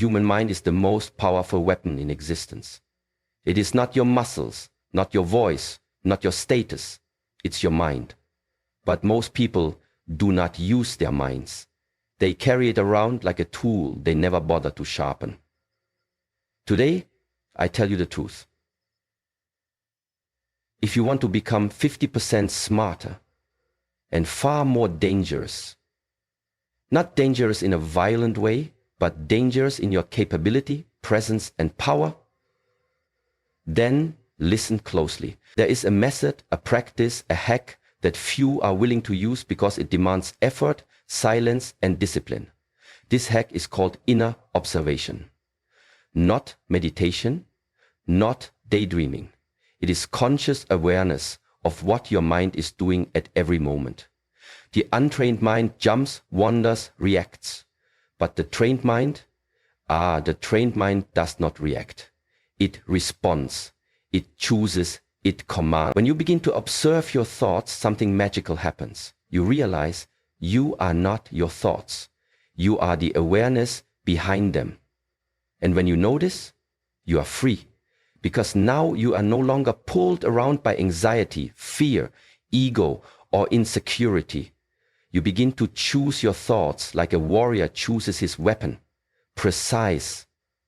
human mind is the most powerful weapon in existence. It is not your muscles, not your voice, not your status. It's your mind. But most people do not use their minds. They carry it around like a tool they never bother to sharpen. Today, I tell you the truth. If you want to become 50% smarter and far more dangerous, not dangerous in a violent way, but dangerous in your capability, presence, and power, then listen closely. There is a method, a practice, a hack that few are willing to use because it demands effort, silence, and discipline. This hack is called inner observation. Not meditation, not daydreaming. It is conscious awareness of what your mind is doing at every moment. The untrained mind jumps, wanders, reacts. But the trained mind does not react. It responds. It chooses. It commands. When you begin to observe your thoughts, something magical happens. You realize you are not your thoughts. You are the awareness behind them. And when you notice, you are free. Because now you are no longer pulled around by anxiety, fear, ego, or insecurity. You begin to choose your thoughts like a warrior chooses his weapon. Precise,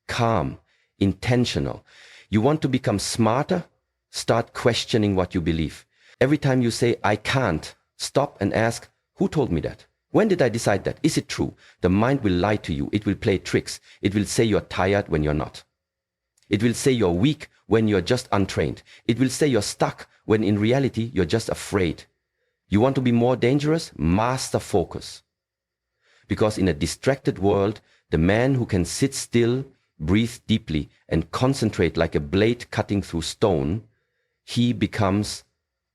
calm, intentional. You want to become smarter? Start questioning what you believe. Every time you say, I can't, stop and ask, who told me that? When did I decide that? Is it true? The mind will lie to you. It will play tricks. It will say you're tired when you're not. It will say you're weak when you're just untrained. It will say you're stuck when in reality you're just afraid. You want to be more dangerous? Master focus. Because in a distracted world, the man who can sit still, breathe deeply, and concentrate like a blade cutting through stone, he becomes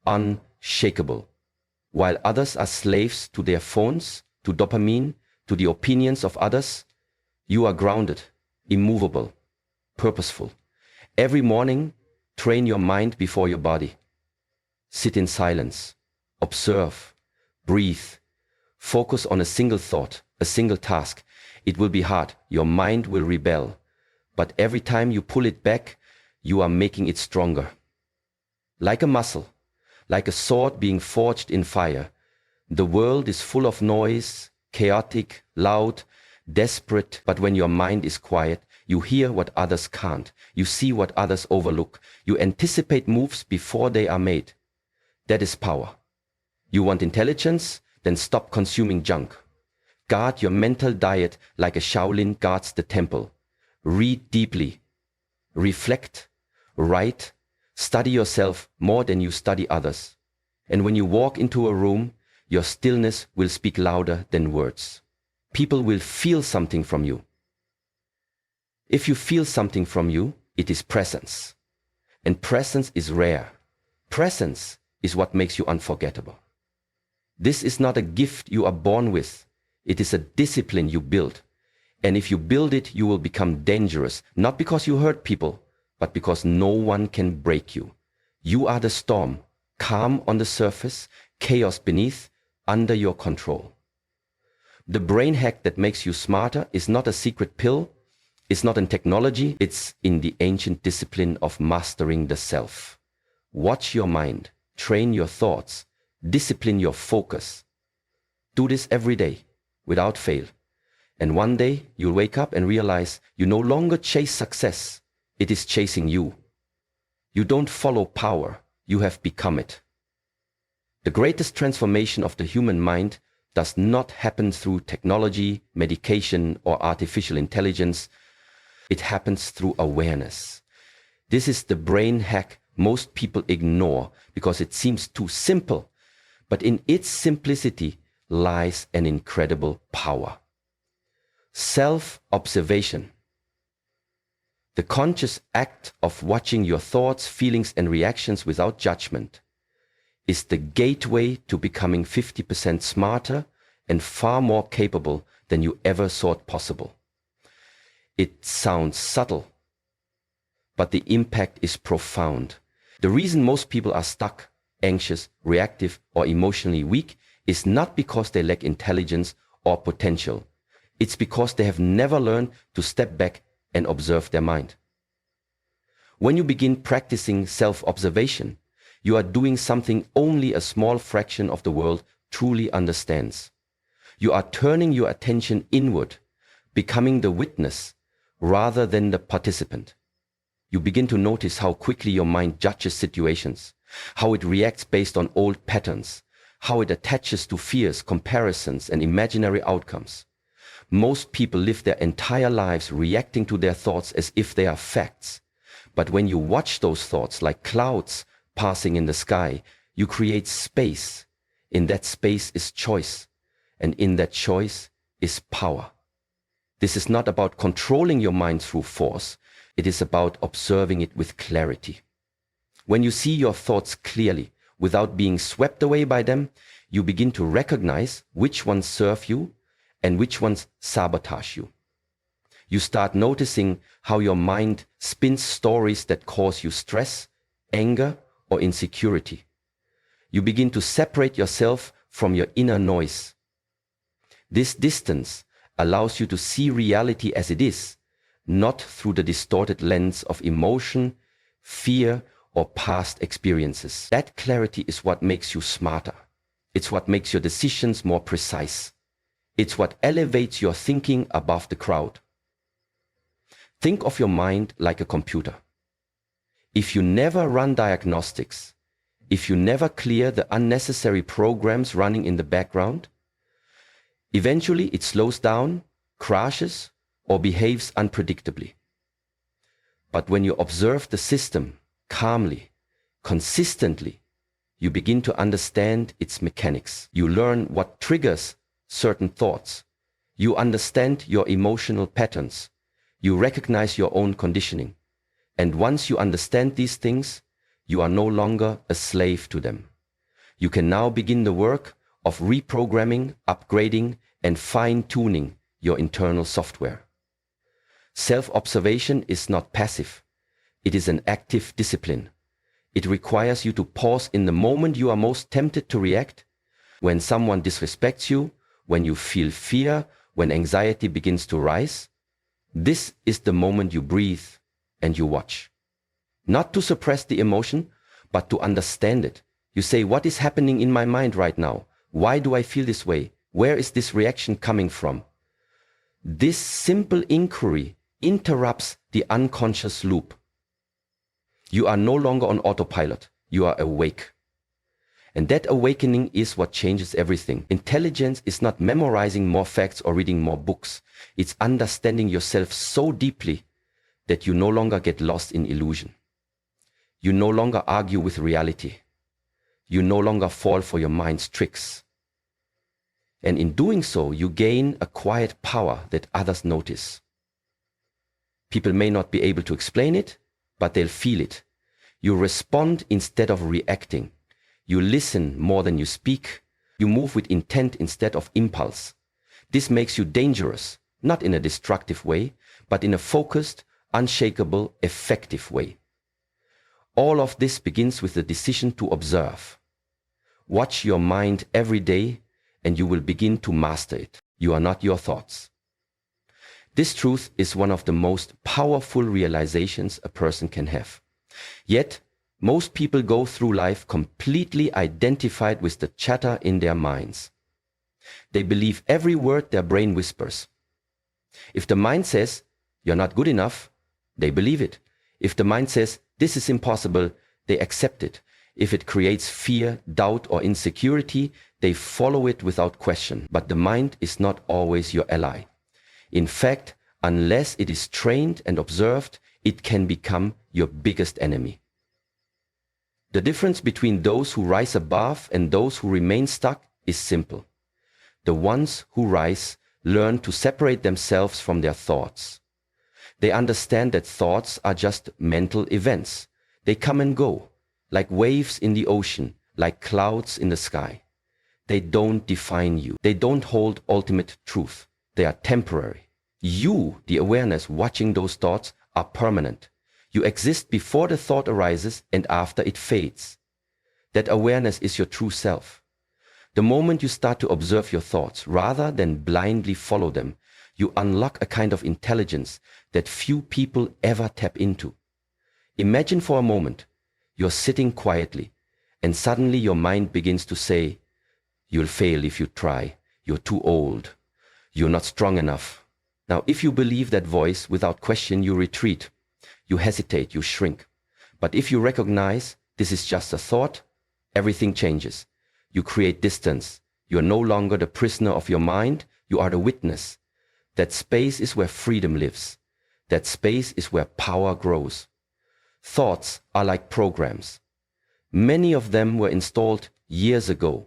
unshakable. While others are slaves to their phones, to dopamine, to the opinions of others, you are grounded, immovable, purposeful. Every morning, train your mind before your body. Sit in silence. Observe, breathe, focus on a single thought, a single task. It will be hard. Your mind will rebel. But every time you pull it back, you are making it stronger. Like a muscle, like a sword being forged in fire. The world is full of noise, chaotic, loud, desperate. But when your mind is quiet, you hear what others can't. You see what others overlook. You anticipate moves before they are made. That is power. You want intelligence? Then stop consuming junk. Guard your mental diet like a Shaolin guards the temple. Read deeply. Reflect. Write. Study yourself more than you study others. And when you walk into a room, your stillness will speak louder than words. People will feel something from you. If you feel something from you, it is presence. And presence is rare. Presence is what makes you unforgettable. This is not a gift you are born with. It is a discipline you build. And if you build it, you will become dangerous, not because you hurt people, but because no one can break you. You are the storm, calm on the surface, chaos beneath, under your control. The brain hack that makes you smarter is not a secret pill. It's not in technology. It's in the ancient discipline of mastering the self. Watch your mind, train your thoughts, discipline your focus. Do this every day, without fail. And one day you'll wake up and realize you no longer chase success. It is chasing you. You don't follow power. You have become it. The greatest transformation of the human mind does not happen through technology, medication, or artificial intelligence. It happens through awareness. This is the brain hack most people ignore because it seems too simple. But in its simplicity lies an incredible power. Self-observation. The conscious act of watching your thoughts, feelings, and reactions without judgment is the gateway to becoming 50% smarter and far more capable than you ever thought possible. It sounds subtle, but the impact is profound. The reason most people are stuck, anxious, reactive, or emotionally weak is not because they lack intelligence or potential. It's because they have never learned to step back and observe their mind. When you begin practicing self-observation, you are doing something only a small fraction of the world truly understands. You are turning your attention inward, becoming the witness rather than the participant. You begin to notice how quickly your mind judges situations, how it reacts based on old patterns, how it attaches to fears, comparisons, and imaginary outcomes. Most people live their entire lives reacting to their thoughts as if they are facts. But when you watch those thoughts like clouds passing in the sky, you create space. In that space is choice, and in that choice is power. This is not about controlling your mind through force. It is about observing it with clarity. When you see your thoughts clearly, without being swept away by them, you begin to recognize which ones serve you and which ones sabotage you. You start noticing how your mind spins stories that cause you stress, anger, or insecurity. You begin to separate yourself from your inner noise. This distance allows you to see reality as it is, not through the distorted lens of emotion, fear, or past experiences. That clarity is what makes you smarter. It's what makes your decisions more precise. It's what elevates your thinking above the crowd. Think of your mind like a computer. If you never run diagnostics, if you never clear the unnecessary programs running in the background, eventually it slows down, crashes, or behaves unpredictably. But when you observe the system calmly, consistently, you begin to understand its mechanics. You learn what triggers certain thoughts. You understand your emotional patterns. You recognize your own conditioning. And once you understand these things, you are no longer a slave to them. You can now begin the work of reprogramming, upgrading, and fine-tuning your internal software. Self-observation is not passive. It is an active discipline. It requires you to pause in the moment you are most tempted to react, when someone disrespects you, when you feel fear, when anxiety begins to rise. This is the moment you breathe and you watch. Not to suppress the emotion, but to understand it. You say, what is happening in my mind right now? Why do I feel this way? Where is this reaction coming from? This simple inquiry interrupts the unconscious loop. You are no longer on autopilot. You are awake. And that awakening is what changes everything. Intelligence is not memorizing more facts or reading more books. It's understanding yourself so deeply that you no longer get lost in illusion. You no longer argue with reality. You no longer fall for your mind's tricks. And in doing so, you gain a quiet power that others notice. People may not be able to explain it, but they'll feel it. You respond instead of reacting. You listen more than you speak. You move with intent instead of impulse. This makes you dangerous, not in a destructive way, but in a focused, unshakable, effective way. All of this begins with the decision to observe. Watch your mind every day and you will begin to master it. You are not your thoughts. This truth is one of the most powerful realizations a person can have. Yet, most people go through life completely identified with the chatter in their minds. They believe every word their brain whispers. If the mind says, you're not good enough, they believe it. If the mind says, this is impossible, they accept it. If it creates fear, doubt, or insecurity, they follow it without question. But the mind is not always your ally. In fact, unless it is trained and observed, it can become your biggest enemy. The difference between those who rise above and those who remain stuck is simple. The ones who rise learn to separate themselves from their thoughts. They understand that thoughts are just mental events. They come and go, like waves in the ocean, like clouds in the sky. They don't define you. They don't hold ultimate truth. They are temporary. You, the awareness watching those thoughts, are permanent. You exist before the thought arises and after it fades. That awareness is your true self. The moment you start to observe your thoughts, rather than blindly follow them, You unlock a kind of intelligence that few people ever tap into. Imagine for a moment, you're sitting quietly, and suddenly your mind begins to say, "You'll fail if you try. You're too old. You're not strong enough." Now, if you believe that voice, without question, you retreat. You hesitate, you shrink. But if you recognize this is just a thought, everything changes. You create distance. You're no longer the prisoner of your mind. You are the witness. That space is where freedom lives. That space is where power grows. Thoughts are like programs. Many of them were installed years ago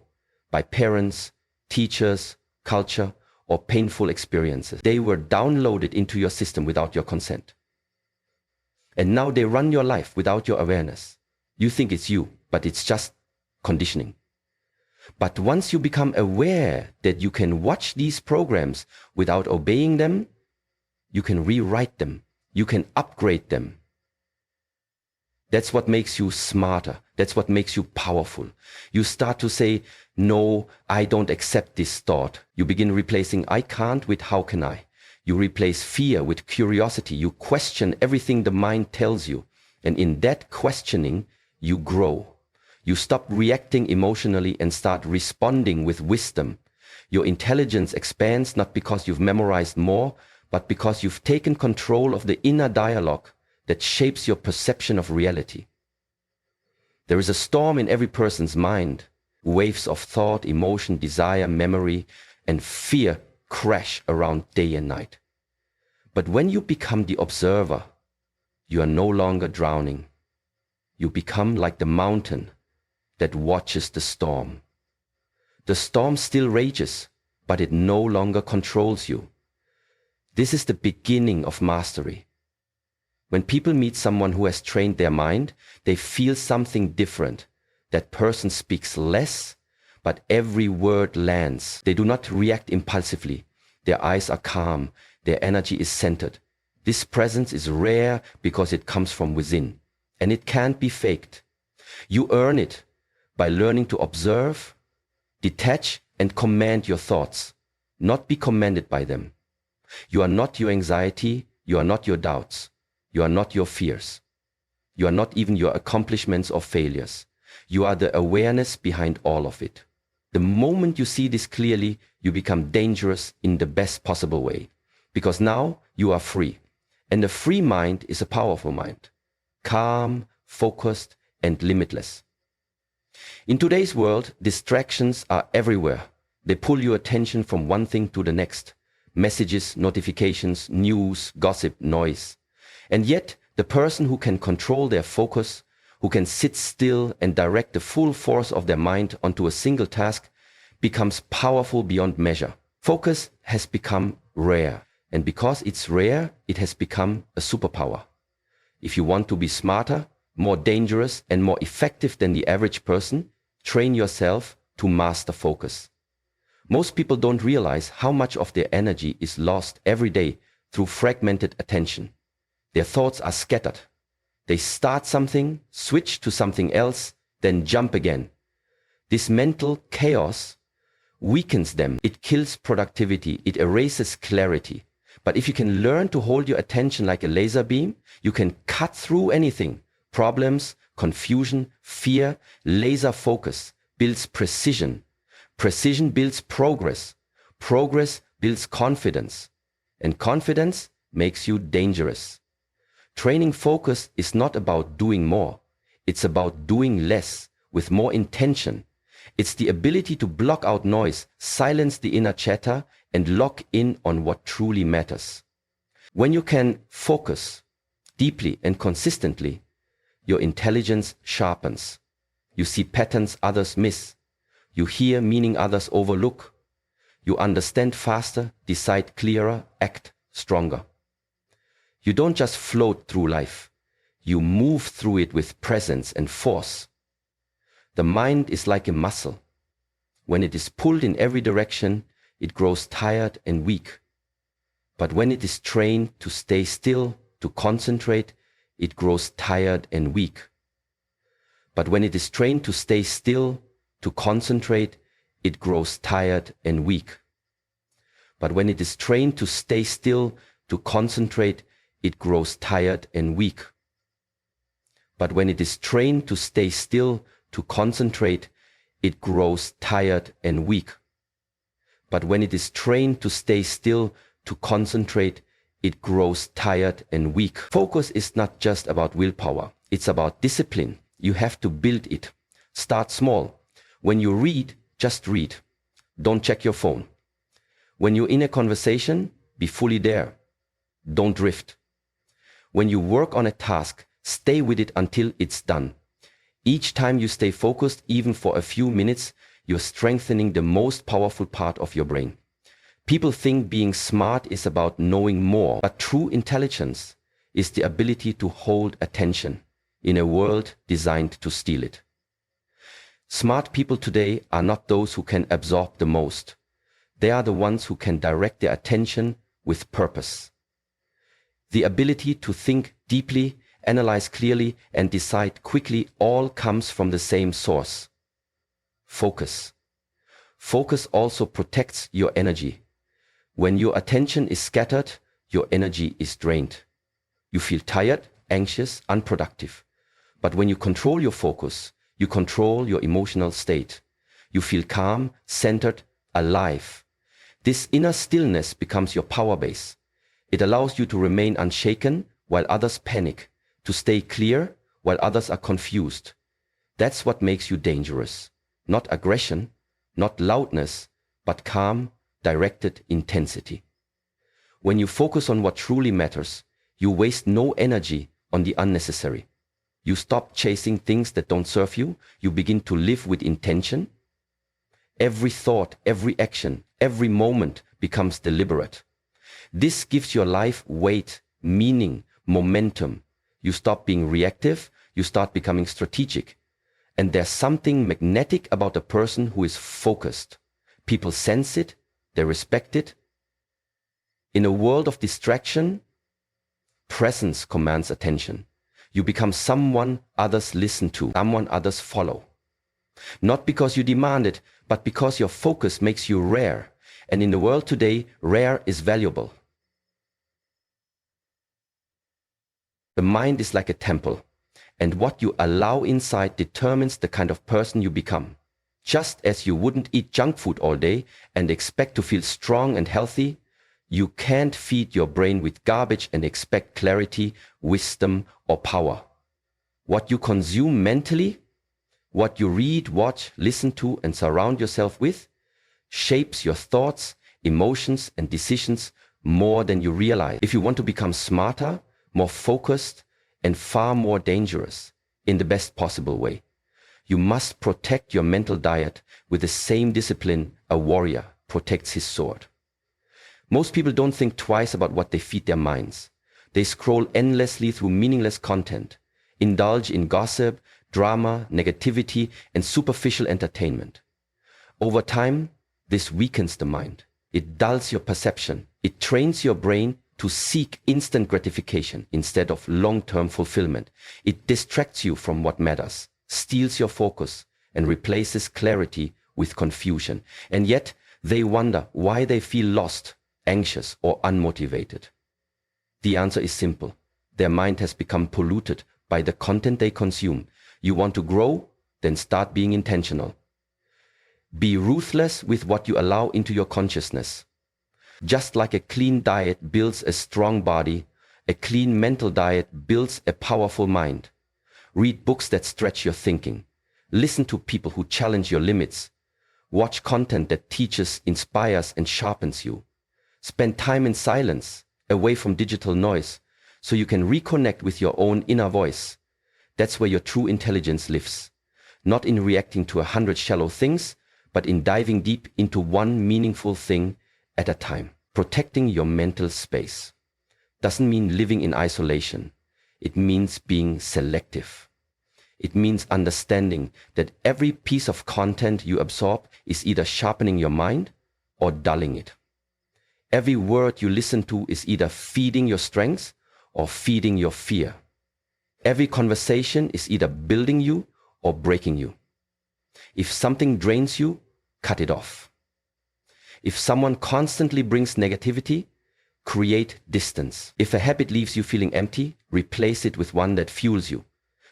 by parents, teachers, culture, or painful experiences. They were downloaded into your system without your consent. And now they run your life without your awareness. You think it's you, but it's just conditioning. But once you become aware that you can watch these programs without obeying them, you can rewrite them. You can upgrade them. That's what makes you smarter. That's what makes you powerful. You start to say, "No, I don't accept this thought." You begin replacing "I can't" with "how can I?" You replace fear with curiosity. You question everything the mind tells you. And in that questioning, you grow. You stop reacting emotionally and start responding with wisdom. Your intelligence expands not because you've memorized more, but because you've taken control of the inner dialogue that shapes your perception of reality. There is a storm in every person's mind. Waves of thought, emotion, desire, memory, and fear crash around day and night. But when you become the observer, you are no longer drowning. You become like the mountain that watches the storm. The storm still rages, but it no longer controls you. This is the beginning of mastery. When people meet someone who has trained their mind, they feel something different. That person speaks less, but every word lands. They do not react impulsively. Their eyes are calm. Their energy is centered. This presence is rare because it comes from within, and it can't be faked. You earn it by learning to observe, detach, and command your thoughts, not be commanded by them. You are not your anxiety. You are not your doubts. You are not your fears. You are not even your accomplishments or failures. You are the awareness behind all of it. The moment you see this clearly, you become dangerous in the best possible way, because now you are free. And a free mind is a powerful mind, calm, focused, and limitless. In today's world, distractions are everywhere. They pull your attention from one thing to the next. Messages, notifications, news, gossip, noise. And yet, the person who can control their focus, who can sit still and direct the full force of their mind onto a single task, becomes powerful beyond measure. Focus has become rare. And because it's rare, it has become a superpower. If you want to be smarter, more dangerous, and more effective than the average person, train yourself to master focus. Most people don't realize how much of their energy is lost every day through fragmented attention. Their thoughts are scattered. They start something, switch to something else, then jump again. This mental chaos weakens them. It kills productivity. It erases clarity. But if you can learn to hold your attention like a laser beam, you can cut through anything. Problems, confusion, fear. Laser focus builds precision. Precision builds progress. Progress builds confidence. And confidence makes you dangerous. Training focus is not about doing more. It's about doing less with more intention. It's the ability to block out noise, silence the inner chatter, and lock in on what truly matters. When you can focus deeply and consistently, your intelligence sharpens. You see patterns others miss. You hear meaning others overlook. You understand faster, decide clearer, act stronger. You don't just float through life. You move through it with presence and force. The mind is like a muscle. When it is pulled in every direction, it grows tired and weak. But when it is trained to stay still, to concentrate, it grows tired and weak. But when it is trained to stay still, to concentrate, it grows tired and weak. But when it is trained to stay still, to concentrate, it grows tired and weak. But when it is trained to stay still, to concentrate, it grows tired and weak. But when it is trained to stay still, to concentrate, it grows tired and weak. Focus is not just about willpower. It's about discipline. You have to build it. Start small. When you read, just read. Don't check your phone. When you're in a conversation, be fully there. Don't drift. When you work on a task, stay with it until it's done. Each time you stay focused, even for a few minutes, you're strengthening the most powerful part of your brain. People think being smart is about knowing more, but true intelligence is the ability to hold attention in a world designed to steal it. Smart people today are not those who can absorb the most. They are the ones who can direct their attention with purpose. The ability to think deeply, analyze clearly, and decide quickly all comes from the same source: focus. Focus also protects your energy. When your attention is scattered, your energy is drained. You feel tired, anxious, unproductive. But when you control your focus, you control your emotional state. You feel calm, centered, alive. This inner stillness becomes your power base. It allows you to remain unshaken while others panic, to stay clear while others are confused. That's what makes you dangerous. Not aggression, not loudness, but calm, directed intensity. When you focus on what truly matters, you waste no energy on the unnecessary. You stop chasing things that don't serve you. You begin to live with intention. Every thought, every action, every moment becomes deliberate. This gives your life weight, meaning, momentum. You stop being reactive. You start becoming strategic. And there's something magnetic about a person who is focused. People sense it. They respect it. In a world of distraction, presence commands attention. You become someone others listen to, someone others follow. Not because you demand it, but because your focus makes you rare. And in the world today, rare is valuable. The mind is like a temple, and what you allow inside determines the kind of person you become. Just as you wouldn't eat junk food all day and expect to feel strong and healthy, you can't feed your brain with garbage and expect clarity, wisdom, or power. What you consume mentally, what you read, watch, listen to, and surround yourself with, shapes your thoughts, emotions, and decisions more than you realize. If you want to become smarter, more focused, and far more dangerous in the best possible way, you must protect your mental diet with the same discipline a warrior protects his sword. Most people don't think twice about what they feed their minds. They scroll endlessly through meaningless content, indulge in gossip, drama, negativity, and superficial entertainment. Over time, this weakens the mind. It dulls your perception. It trains your brain to seek instant gratification instead of long-term fulfillment. It distracts you from what matters, steals your focus, and replaces clarity with confusion. And yet, they wonder why they feel lost, anxious, or unmotivated. The answer is simple. Their mind has become polluted by the content they consume. You want to grow? Then start being intentional. Be ruthless with what you allow into your consciousness. Just like a clean diet builds a strong body, a clean mental diet builds a powerful mind. Read books that stretch your thinking. Listen to people who challenge your limits. Watch content that teaches, inspires, and sharpens you. Spend time in silence, away from digital noise, so you can reconnect with your own inner voice. That's where your true intelligence lives. Not in reacting to 100 shallow things, but in diving deep into one meaningful thing at a time. Protecting your mental space doesn't mean living in isolation. It means being selective. It means understanding that every piece of content you absorb is either sharpening your mind or dulling it. Every word you listen to is either feeding your strengths or feeding your fear. Every conversation is either building you or breaking you. If something drains you, cut it off. If someone constantly brings negativity, create distance. If a habit leaves you feeling empty, replace it with one that fuels you.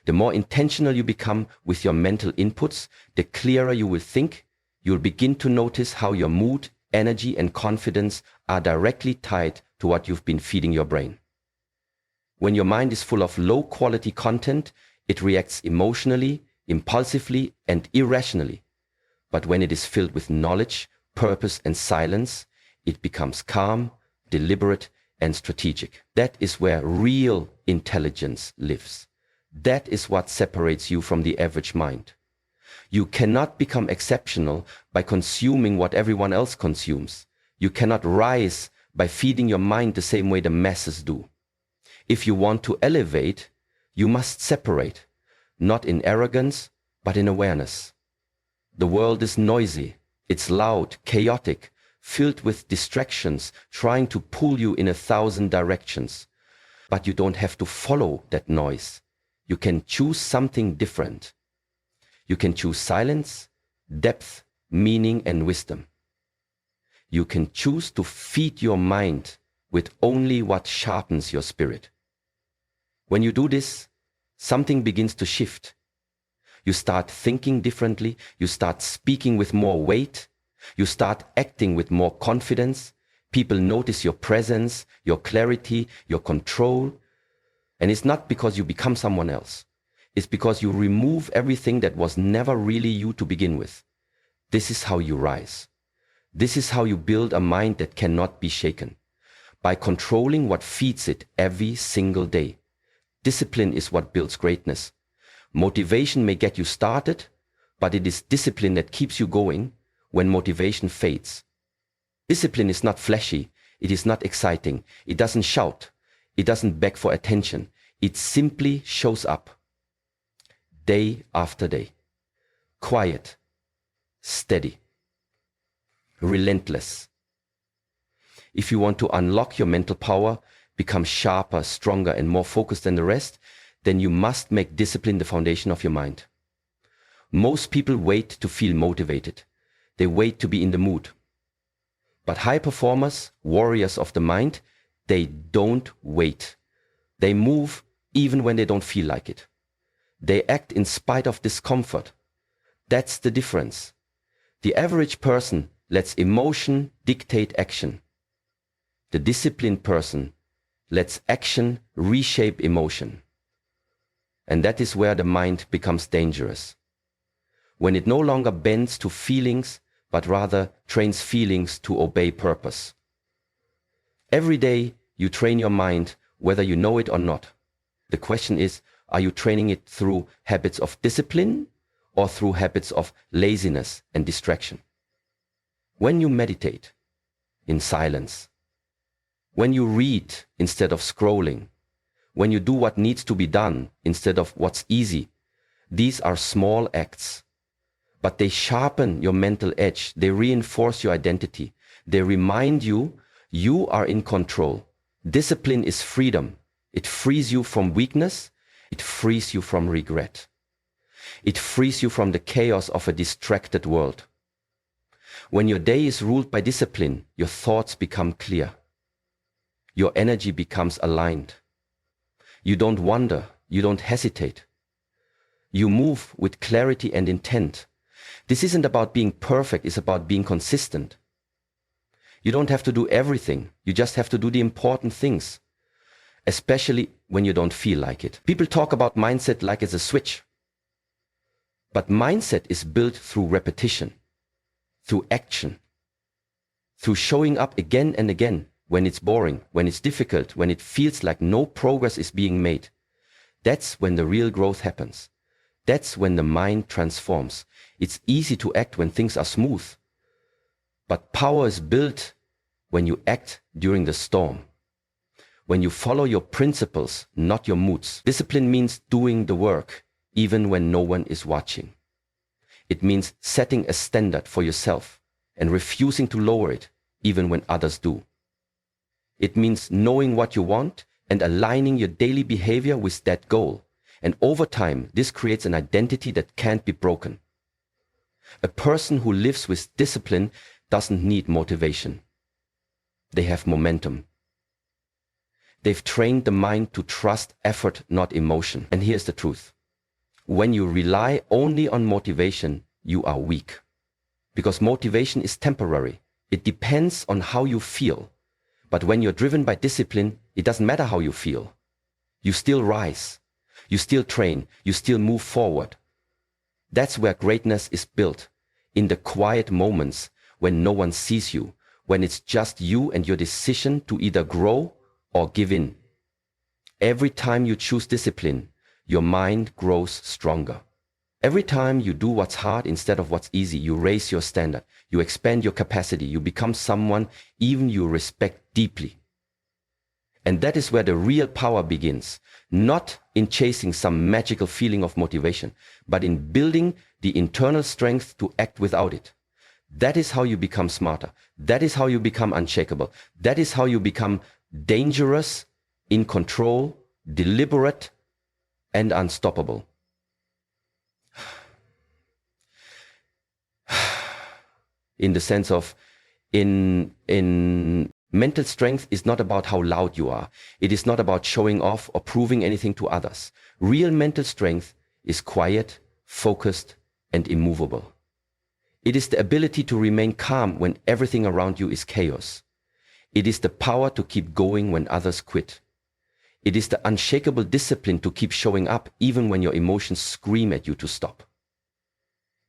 The more intentional you become with your mental inputs, the clearer you will think. You'll begin to notice how your mood, energy, and confidence are directly tied to what you've been feeding your brain. When your mind is full of low-quality content, it reacts emotionally, impulsively, and irrationally. But when it is filled with knowledge, purpose, and silence, it becomes calm, deliberate, and strategic. That is where real intelligence lives. That is what separates you from the average mind. You cannot become exceptional by consuming what everyone else consumes. You cannot rise by feeding your mind the same way the masses do. If you want to elevate, you must separate, not in arrogance, but in awareness. The world is noisy, it's loud, chaotic, filled with distractions, trying to pull you in 1,000 directions. But you don't have to follow that noise. You can choose something different. You can choose silence, depth, meaning, and wisdom. You can choose to feed your mind with only what sharpens your spirit. When you do this, something begins to shift. You start thinking differently, you start speaking with more weight, you start acting with more confidence. People notice your presence, your clarity, your control. And it's not because you become someone else. It's because you remove everything that was never really you to begin with. This is how you rise. This is how you build a mind that cannot be shaken. By controlling what feeds it every single day. Discipline is what builds greatness. Motivation may get you started, but it is discipline that keeps you going when motivation fades. Discipline is not flashy. It is not exciting. It doesn't shout. It doesn't beg for attention. It simply shows up. Day after day. Quiet. Steady. Relentless. If you want to unlock your mental power, become sharper, stronger, and more focused than the rest, then you must make discipline the foundation of your mind. Most people wait to feel motivated. They wait to be in the mood. But high performers, warriors of the mind, they don't wait. They move even when they don't feel like it. They act in spite of discomfort. That's the difference. The average person lets emotion dictate action. The disciplined person lets action reshape emotion. And that is where the mind becomes dangerous. When it no longer bends to feelings, but rather trains feelings to obey purpose. Every day you train your mind, whether you know it or not. The question is, are you training it through habits of discipline or through habits of laziness and distraction? When you meditate in silence, when you read instead of scrolling, when you do what needs to be done instead of what's easy, these are small acts, but they sharpen your mental edge. They reinforce your identity. They remind you, you are in control. Discipline is freedom. It frees you from weakness. It frees you from regret. It frees you from the chaos of a distracted world. When your day is ruled by discipline, your thoughts become clear. Your energy becomes aligned. You don't wonder. You don't hesitate. You move with clarity and intent. This isn't about being perfect. It's about being consistent. You don't have to do everything. You just have to do the important things, especially when you don't feel like it. People talk about mindset like it's a switch. But mindset is built through repetition, through action, through showing up again and again when it's boring, when it's difficult, when it feels like no progress is being made. That's when the real growth happens. That's when the mind transforms. It's easy to act when things are smooth. But power is built when you act during the storm. When you follow your principles, not your moods. Discipline means doing the work, even when no one is watching. It means setting a standard for yourself and refusing to lower it, even when others do. It means knowing what you want and aligning your daily behavior with that goal. And over time, this creates an identity that can't be broken. A person who lives with discipline doesn't need motivation. They have momentum. They've trained the mind to trust effort, not emotion. And here's the truth. When you rely only on motivation, you are weak. Because motivation is temporary. It depends on how you feel. But when you're driven by discipline, it doesn't matter how you feel. You still rise. You still train. You still move forward. That's where greatness is built. In the quiet moments when no one sees you. When it's just you and your decision to either grow or give in. Every time you choose discipline, your mind grows stronger. Every time you do what's hard instead of what's easy, you raise your standard, you expand your capacity, you become someone even you respect deeply. And that is where the real power begins, not in chasing some magical feeling of motivation, but in building the internal strength to act without it. That is how you become smarter. That is how you become unshakable. That is how you become dangerous, in control, deliberate, and unstoppable. In the sense of, in mental strength is not about how loud you are. It is not about showing off or proving anything to others. Real mental strength is quiet, focused, and immovable. It is the ability to remain calm when everything around you is chaos. It is the power to keep going when others quit. It is the unshakable discipline to keep showing up even when your emotions scream at you to stop.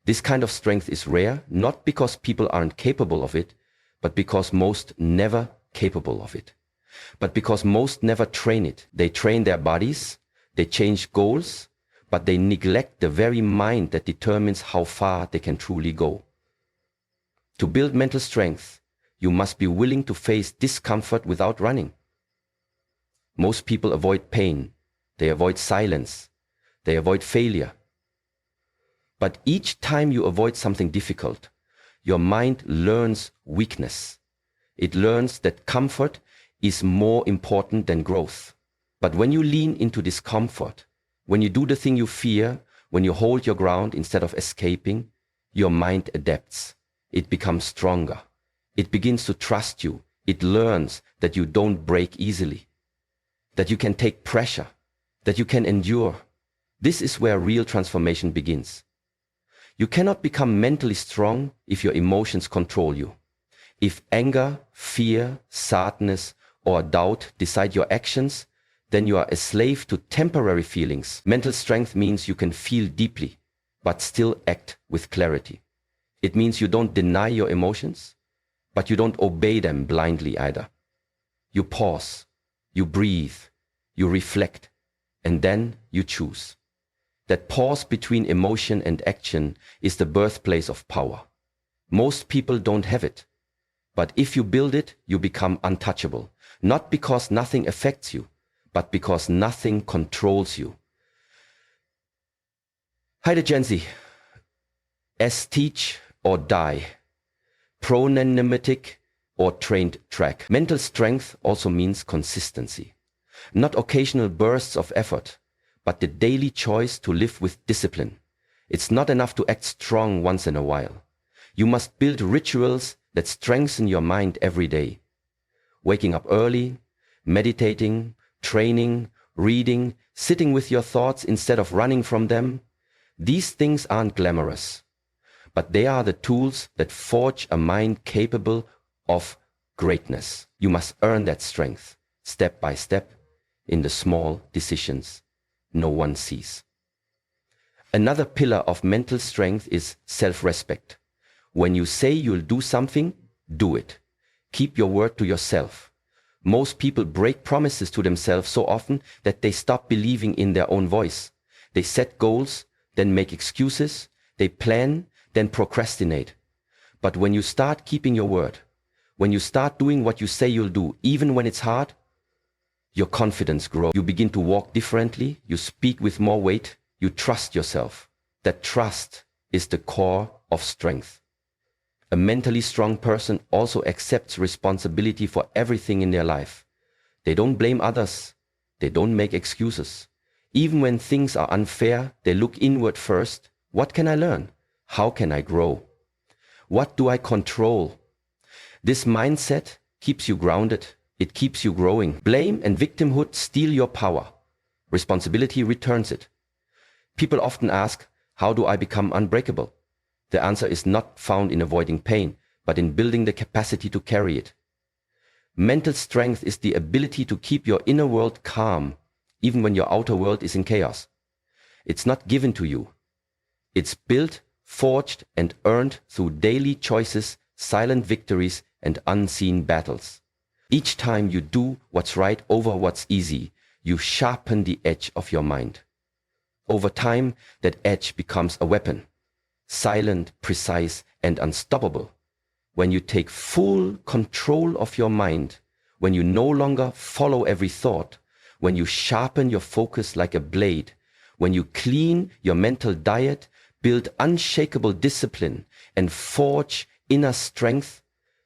This kind of strength is rare, not because people aren't capable of it, but because most never capable of it. But because most never train it. They train their bodies, they change goals, but they neglect the very mind that determines how far they can truly go. To build mental strength, you must be willing to face discomfort without running. Most people avoid pain, they avoid silence, they avoid failure. But each time you avoid something difficult, your mind learns weakness. It learns that comfort is more important than growth. But when you lean into discomfort, when you do the thing you fear, when you hold your ground instead of escaping, your mind adapts. It becomes stronger. It begins to trust you. It learns that you don't break easily, that you can take pressure, that you can endure. This is where real transformation begins. You cannot become mentally strong if your emotions control you. If anger, fear, sadness, or doubt decide your actions, then you are a slave to temporary feelings. Mental strength means you can feel deeply, but still act with clarity. It means you don't deny your emotions, but you don't obey them blindly either. You pause, you breathe, you reflect, and then you choose. That pause between emotion and action is the birthplace of power. Most people don't have it. But if you build it, you become untouchable. Not because nothing affects you, but because nothing controls you. Hi there, Gen Z. As teach or die. Pronenematic or trained track. Mental strength also means consistency. Not occasional bursts of effort, but the daily choice to live with discipline. It's not enough to act strong once in a while. You must build rituals that strengthen your mind every day. Waking up early, meditating, training, reading, sitting with your thoughts instead of running from them. These things aren't glamorous, but they are the tools that forge a mind capable of greatness. You must earn that strength, step by step, in the small decisions no one sees. Another pillar of mental strength is self-respect. When you say you'll do something, do it. Keep your word to yourself. Most people break promises to themselves so often that they stop believing in their own voice. They set goals, then make excuses. They plan, then procrastinate. But when you start keeping your word, when you start doing what you say you'll do, even when it's hard, your confidence grows. You begin to walk differently. You speak with more weight. You trust yourself. That trust is the core of strength. A mentally strong person also accepts responsibility for everything in their life. They don't blame others. They don't make excuses. Even when things are unfair, they look inward first. What can I learn? How can I grow? What do I control? This mindset keeps you grounded. It keeps you growing. Blame and victimhood steal your power. Responsibility returns it. People often ask, how do I become unbreakable? The answer is not found in avoiding pain, but in building the capacity to carry it. Mental strength is the ability to keep your inner world calm, even when your outer world is in chaos. It's not given to you. It's built, forged, and earned through daily choices, silent victories, and unseen battles. Each time you do what's right over what's easy, you sharpen the edge of your mind. Over time, that edge becomes a weapon, silent, precise, and unstoppable. When you take full control of your mind, when you no longer follow every thought, when you sharpen your focus like a blade, when you clean your mental diet, build unshakable discipline, and forge inner strength,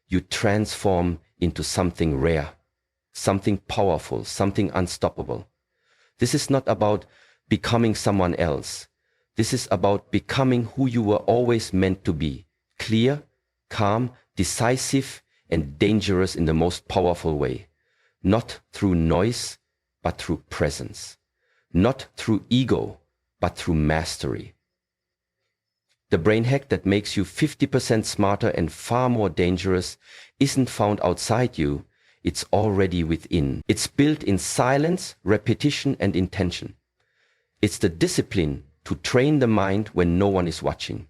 you transform into something rare, something powerful, something unstoppable. This is not about becoming someone else. This is about becoming who you were always meant to be, clear, calm, decisive, and dangerous in the most powerful way. Not through noise, but through presence. Not through ego, but through mastery. The brain hack that makes you 50% smarter and far more dangerous isn't found outside you, it's already within. It's built in silence, repetition, and intention. It's the discipline to train the mind when no one is watching.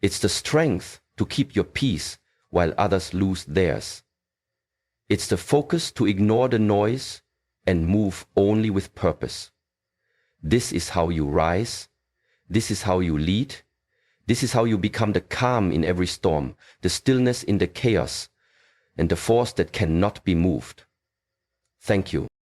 It's the strength to keep your peace while others lose theirs. It's the focus to ignore the noise and move only with purpose. This is how you rise. This is how you lead. This is how you become the calm in every storm, the stillness in the chaos, and the force that cannot be moved. Thank you.